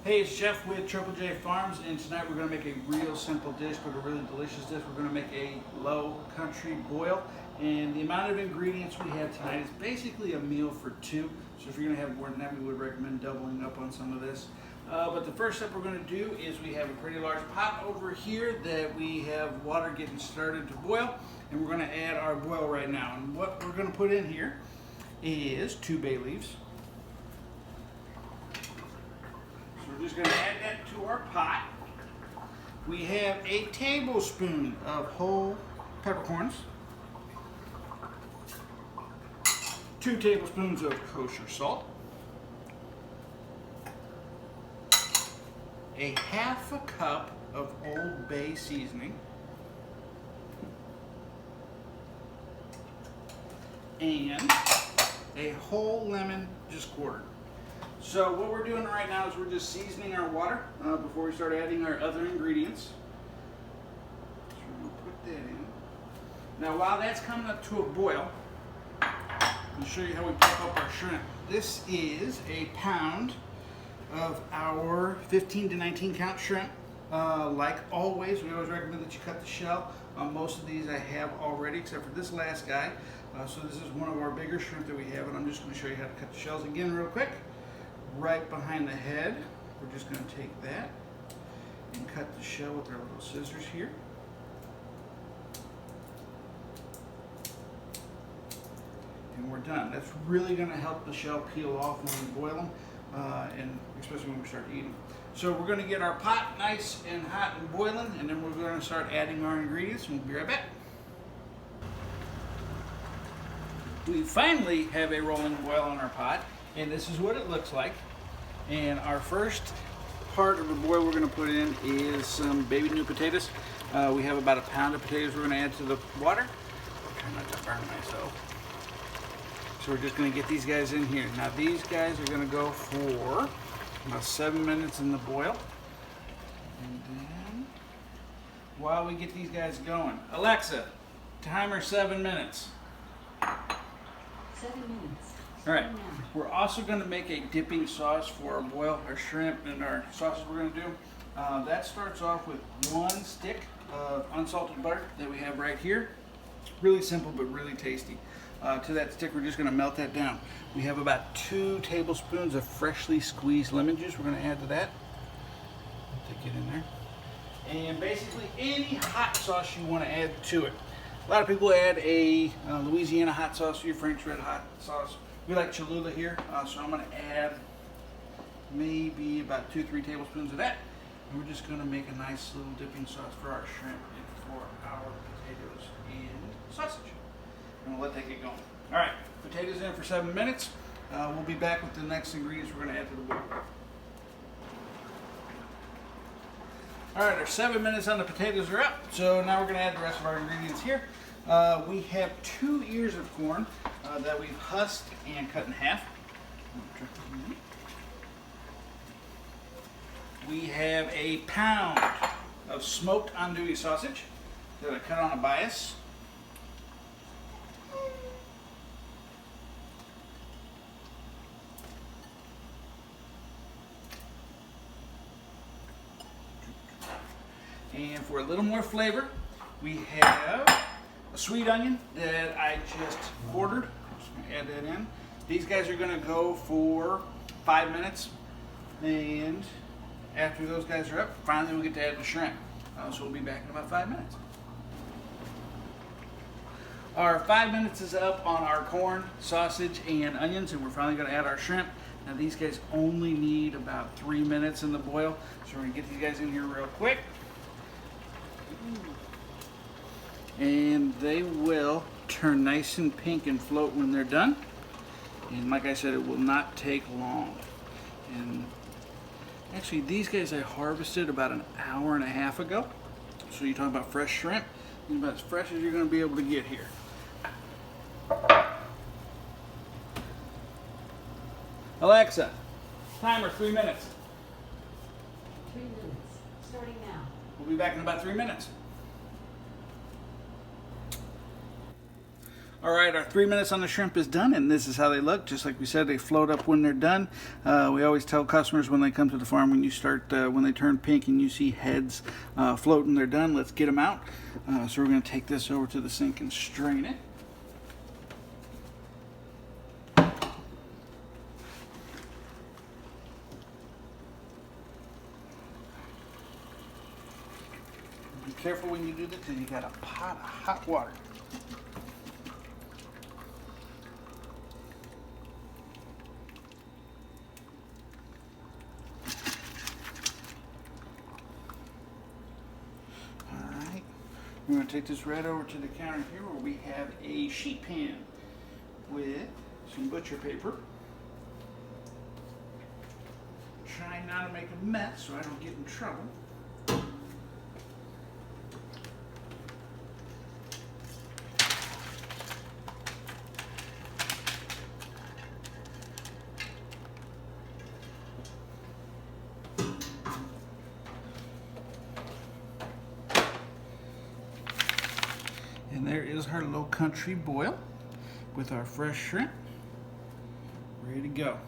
Hey, it's Jeff with Triple J Farms, and tonight we're going to make a real simple dish, but a really delicious dish. We're going to make a low country boil, and the amount of ingredients we have tonight is basically a meal for two. So if you're going to have more than that, we would recommend doubling up on some of this. But the first step we're going to do is we have a pretty large pot over here that we have water getting started to boil, and we're going to add our boil right now. And what we're going to put in here is 2 bay leaves. We're just going to add that to our pot. We have a tablespoon of whole peppercorns, 2 tablespoons of kosher salt, a half a cup of Old Bay seasoning, and a whole lemon just quartered. So what we're doing right now is we're just seasoning our water before we start adding our other ingredients. So we're going to put that in. Now while that's coming up to a boil, I'll show you how we pick up our shrimp. This is a pound of our 15 to 19 count shrimp. Like always, we always recommend that you cut the shell. Most of these I have already, except for this last guy. So this is one of our bigger shrimp that we have, and I'm just going to show you how to cut the shells again real quick. Right behind the head, we're just going to take that and cut the shell with our little scissors here. And we're done. That's really going to help the shell peel off when we boil them, and especially when we start eating. So we're going to get our pot nice and hot and boiling, and then we're going to start adding our ingredients, and we'll be right back. We finally have a rolling boil on our pot, and this is what it looks like. And our first part of the boil we're going to put in is some baby new potatoes. We have about a pound of potatoes we're going to add to the water. Try not to burn myself. So we're just going to get these guys in here. Now these guys are going to go for about 7 minutes in the boil. And then while we get these guys going, Alexa, timer 7 minutes. 7 minutes. All right, we're also going to make a dipping sauce for our boil, our shrimp, and our sauces we're going to do. That starts off with 1 stick of unsalted butter that we have right here. Really simple, but really tasty. To that stick, we're just going to melt that down. We have about 2 tablespoons of freshly squeezed lemon juice we're going to add to that. Take it in there. And basically any hot sauce you want to add to it. A lot of people add a Louisiana hot sauce or your French red hot sauce. We like Cholula here, so I'm going to add maybe about 2-3 tablespoons of that. And we're just going to make a nice little dipping sauce for our shrimp and for our potatoes and sausage. And we'll let that get going. All right, potatoes in for 7 minutes. We'll be back with the next ingredients we're going to add to the boil. All right, our 7 minutes on the potatoes are up, so now we're going to add the rest of our ingredients here. We have 2 ears of corn that we've husked and cut in half. We have a pound of smoked andouille sausage that I cut on a bias. And for a little more flavor, we have a sweet onion that I just quartered. Just gonna add that in. These guys are gonna go for 5 minutes, and after those guys are up, finally we'll get to add the shrimp. So we'll be back in about 5 minutes. Our 5 minutes is up on our corn, sausage, and onions, and we're finally gonna add our shrimp. Now these guys only need about 3 minutes in the boil, so we're gonna get these guys in here real quick. And they will turn nice and pink and float when they're done. And like I said, it will not take long. And actually, these guys I harvested about an hour and a half ago. So you're talking about fresh shrimp. It's about as fresh as you're going to be able to get here. Alexa, timer 3 minutes. 3 minutes. Starting now. We'll be back in about 3 minutes. All right, our 3 minutes on the shrimp is done, and this is how they look. Just like we said, they float up when they're done. We always tell customers when they come to the farm, when they turn pink and you see heads floating, they're done. Let's get them out. So we're going to take this over to the sink and strain it. Be careful when you do this, because you got a pot of hot water. We're going to take this right over to the counter here where we have a sheet pan with some butcher paper. Trying not to make a mess so I don't get in trouble. And there is our Low Country boil with our fresh shrimp, ready to go.